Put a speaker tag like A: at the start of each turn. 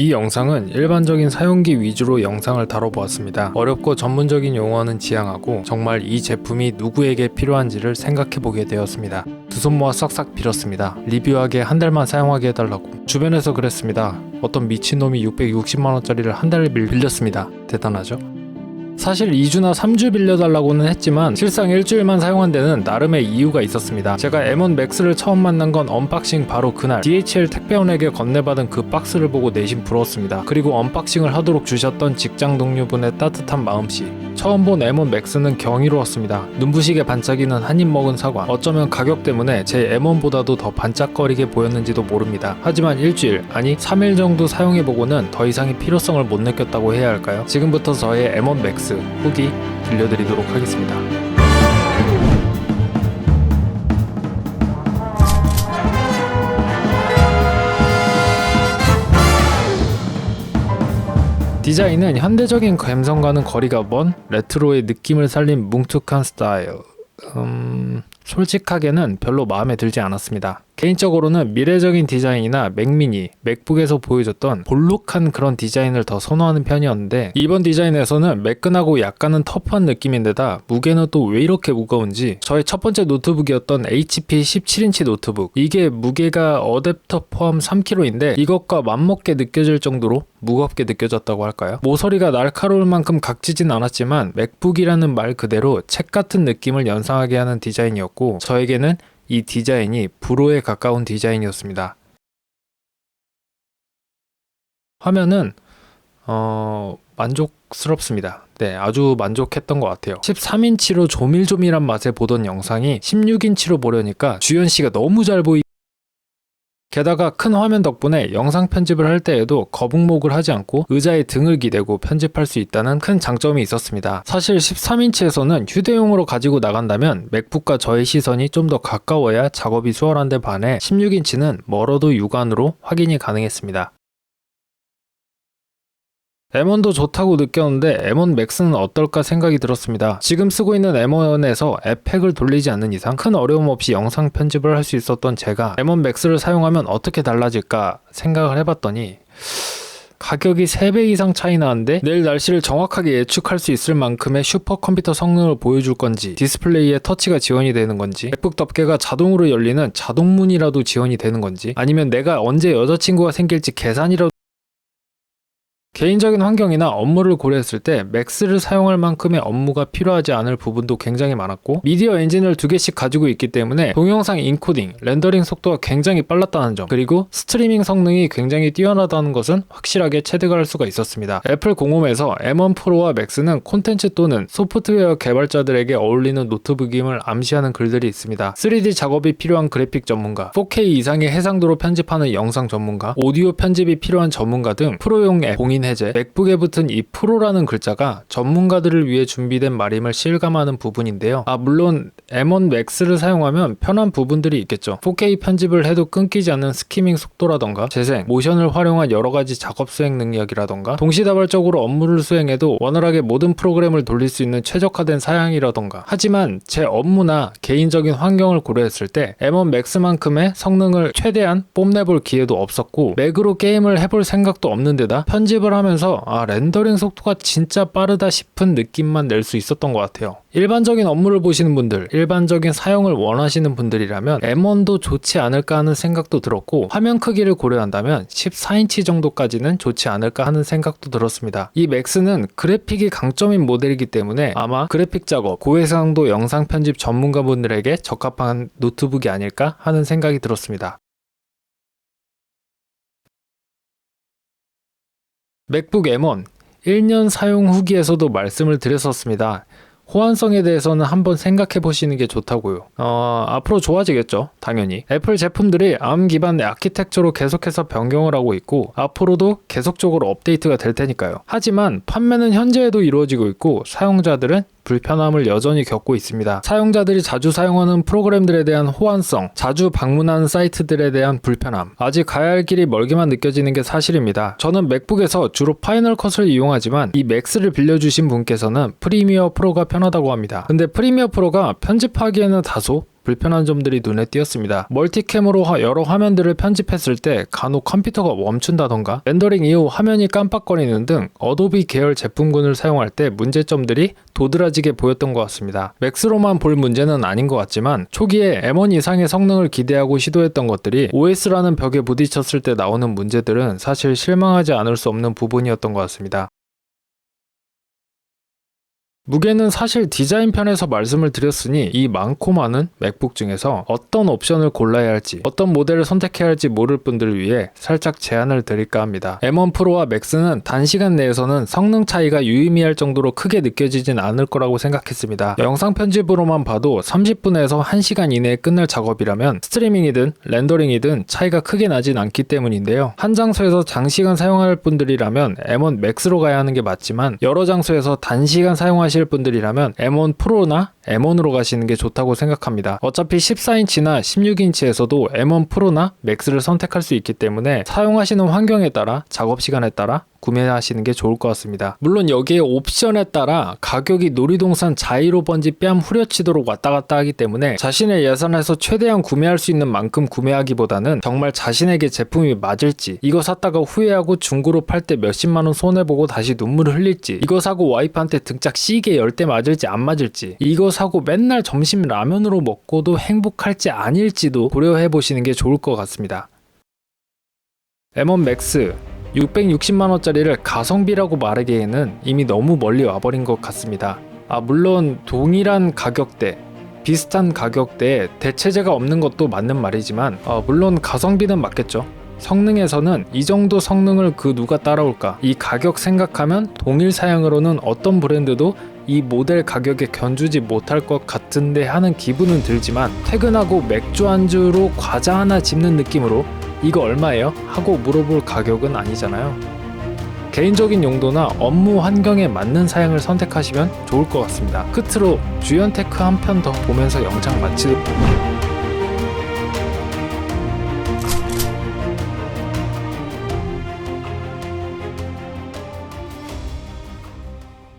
A: 이 영상은 일반적인 사용기 위주로 영상을 다뤄보았습니다. 어렵고 전문적인 용어는 지양하고 정말 이 제품이 누구에게 필요한지를 생각해보게 되었습니다. 두 손 모아 싹싹 빌었습니다. 리뷰하게 한 달만 사용하게 해달라고. 주변에서 그랬습니다. 어떤 미친놈이 660만원짜리를 한 달을 빌렸습니다. 대단하죠? 사실 2주나 3주 빌려달라고는 했지만 실상 일주일만 사용한 데는 나름의 이유가 있었습니다. 제가 M1 Max를 처음 만난 건 언박싱 바로 그날 DHL 택배원에게 건네받은 그 박스를 보고 내심 부러웠습니다. 그리고 언박싱을 하도록 주셨던 직장 동료분의 따뜻한 마음씨. 처음 본 M1 Max는 경이로웠습니다. 눈부시게 반짝이는 한 입 먹은 사과. 어쩌면 가격 때문에 제 M1보다도 더 반짝거리게 보였는지도 모릅니다. 하지만 일주일, 아니 3일 정도 사용해보고는 더 이상의 필요성을 못 느꼈다고 해야 할까요? 지금부터 저의 M1 Max 후기 들려드리도록 하겠습니다. 디자인은 현대적인 감성과는 거리가 먼 레트로의 느낌을 살린 뭉툭한 스타일. 솔직하게는 별로 마음에 들지 않았습니다. 개인적으로는 미래적인 디자인이나 맥미니, 맥북에서 보여줬던 볼록한 그런 디자인을 더 선호하는 편이었는데 이번 디자인에서는 매끈하고 약간은 터프한 느낌인데다 무게는 또 왜 이렇게 무거운지. 저의 첫 번째 노트북이었던 HP 17인치 노트북, 이게 무게가 어댑터 포함 3kg인데 이것과 맞먹게 느껴질 정도로 무겁게 느껴졌다고 할까요? 모서리가 날카로울 만큼 각지진 않았지만 맥북이라는 말 그대로 책 같은 느낌을 연상하게 하는 디자인이었고 저에게는 이 디자인이 불호에 가까운 디자인이었습니다. 화면은 만족스럽습니다. 네, 아주 만족했던 것 같아요. 13인치로 조밀조밀한 맛에 보던 영상이 16인치로 보려니까 주연씨가 너무 잘 게다가 큰 화면 덕분에 영상 편집을 할 때에도 거북목을 하지 않고 의자에 등을 기대고 편집할 수 있다는 큰 장점이 있었습니다. 사실 13인치에서는 휴대용으로 가지고 나간다면 맥북과 저의 시선이 좀 더 가까워야 작업이 수월한데 반해 16인치는 멀어도 육안으로 확인이 가능했습니다. M1도 좋다고 느꼈는데 M1 Max는 어떨까 생각이 들었습니다. 지금 쓰고 있는 M1에서 앱팩을 돌리지 않는 이상 큰 어려움 없이 영상 편집을 할 수 있었던 제가 M1 Max를 사용하면 어떻게 달라질까 생각을 해봤더니 가격이 3배 이상 차이 나는데 내일 날씨를 정확하게 예측할 수 있을 만큼의 슈퍼컴퓨터 성능을 보여줄 건지, 디스플레이에 터치가 지원이 되는 건지, 맥북 덮개가 자동으로 열리는 자동문이라도 지원이 되는 건지, 아니면 내가 언제 여자친구가 생길지 계산이라도. 개인적인 환경이나 업무를 고려했을 때 맥스를 사용할 만큼의 업무가 필요하지 않을 부분도 굉장히 많았고 미디어 엔진을 2개씩 가지고 있기 때문에 동영상 인코딩, 렌더링 속도가 굉장히 빨랐다는 점, 그리고 스트리밍 성능이 굉장히 뛰어나다는 것은 확실하게 체득할 수가 있었습니다. 애플 공홈에서 M1 프로와 맥스는 콘텐츠 또는 소프트웨어 개발자들에게 어울리는 노트북임을 암시하는 글들이 있습니다. 3D 작업이 필요한 그래픽 전문가, 4K 이상의 해상도로 편집하는 영상 전문가, 오디오 편집이 필요한 전문가 등 프로용 앱, 공인 해제, 맥북에 붙은 이 프로라는 글자가 전문가들을 위해 준비된 말임을 실감하는 부분인데요. 물론 M1 Max를 사용하면 편한 부분들이 있겠죠. 4K 편집을 해도 끊기지 않는 스키밍 속도라던가 재생, 모션을 활용한 여러가지 작업 수행 능력이라던가 동시다발적으로 업무를 수행해도 원활하게 모든 프로그램을 돌릴 수 있는 최적화된 사양이라던가. 하지만 제 업무나 개인적인 환경을 고려했을 때 M1 Max만큼의 성능을 최대한 뽐내볼 기회도 없었고 맥으로 게임을 해볼 생각도 없는 데다 편집을 하면서 렌더링 속도가 진짜 빠르다 싶은 느낌만 낼 수 있었던 것 같아요. 일반적인 업무를 보시는 분들, 일반적인 사용을 원하시는 분들이라면 M1도 좋지 않을까 하는 생각도 들었고 화면 크기를 고려한다면 14인치 정도까지는 좋지 않을까 하는 생각도 들었습니다. 이 맥스는 그래픽이 강점인 모델이기 때문에 아마 그래픽 작업, 고해상도 영상 편집 전문가분들에게 적합한 노트북이 아닐까 하는 생각이 들었습니다. 맥북 M1 1년 사용 후기에서도 말씀을 드렸었습니다. 호환성에 대해서는 한번 생각해 보시는 게 좋다고요. 앞으로 좋아지겠죠, 당연히. 애플 제품들이 ARM 기반의 아키텍처로 계속해서 변경을 하고 있고 앞으로도 계속적으로 업데이트가 될 테니까요. 하지만 판매는 현재에도 이루어지고 있고 사용자들은 불편함을 여전히 겪고 있습니다. 사용자들이 자주 사용하는 프로그램들에 대한 호환성, 자주 방문하는 사이트들에 대한 불편함, 아직 가야 할 길이 멀게만 느껴지는 게 사실입니다. 저는 맥북에서 주로 파이널 컷을 이용하지만 이 맥스를 빌려주신 분께서는 프리미어 프로가 편하다고 합니다. 근데 프리미어 프로가 편집하기에는 다소 불편한 점들이 눈에 띄었습니다. 멀티캠으로 여러 화면들을 편집했을 때 간혹 컴퓨터가 멈춘다던가 렌더링 이후 화면이 깜빡거리는 등 어도비 계열 제품군을 사용할 때 문제점들이 도드라지게 보였던 것 같습니다. 맥스로만 볼 문제는 아닌 것 같지만 초기에 M1 이상의 성능을 기대하고 시도했던 것들이 OS라는 벽에 부딪혔을 때 나오는 문제들은 사실 실망하지 않을 수 없는 부분이었던 것 같습니다. 무게는 사실 디자인 편에서 말씀을 드렸으니 이 많고 많은 맥북 중에서 어떤 옵션을 골라야 할지 어떤 모델을 선택해야 할지 모를 분들을 위해 살짝 제안을 드릴까 합니다. M1 프로와 맥스는 단시간 내에서는 성능 차이가 유의미할 정도로 크게 느껴지진 않을 거라고 생각했습니다. 영상 편집으로만 봐도 30분에서 1시간 이내에 끝날 작업이라면 스트리밍이든 렌더링이든 차이가 크게 나진 않기 때문인데요. 한 장소에서 장시간 사용할 분들이라면 M1 맥스로 가야 하는 게 맞지만 여러 장소에서 단시간 사용하실 분들이라면 M1 프로나 M1으로 가시는 게 좋다고 생각합니다. 어차피 14인치나 16인치에서도 M1 프로나 맥스를 선택할 수 있기 때문에 사용하시는 환경에 따라 작업 시간에 따라 구매하시는 게 좋을 것 같습니다. 물론 여기에 옵션에 따라 가격이 놀이동산 자이로 번지 뺨 후려치도록 왔다 갔다 하기 때문에 자신의 예산에서 최대한 구매할 수 있는 만큼 구매하기보다는 정말 자신에게 제품이 맞을지, 이거 샀다가 후회하고 중고로 팔 때 몇십만원 손해보고 다시 눈물을 흘릴지, 이거 사고 와이프한테 등짝 시게 열 때 맞을지 안 맞을지, 이거 사고 맨날 점심 라면으로 먹고도 행복할지 아닐지도 고려해보시는 게 좋을 것 같습니다. M1 맥스 660만원짜리를 가성비라고 말하기에는 이미 너무 멀리 와버린 것 같습니다. 물론 동일한 가격대, 비슷한 가격대에 대체제가 없는 것도 맞는 말이지만 물론 가성비는 맞겠죠. 성능에서는 이 정도 성능을 그 누가 따라올까? 이 가격 생각하면 동일 사양으로는 어떤 브랜드도 이 모델 가격에 견주지 못할 것 같은데 하는 기분은 들지만 퇴근하고 맥주 안주로 과자 하나 집는 느낌으로 이거 얼마예요? 하고 물어볼 가격은 아니잖아요. 개인적인 용도나 업무 환경에 맞는 사양을 선택하시면 좋을 것 같습니다. 끝으로 주연테크 한 편 더 보면서 영상 마치도록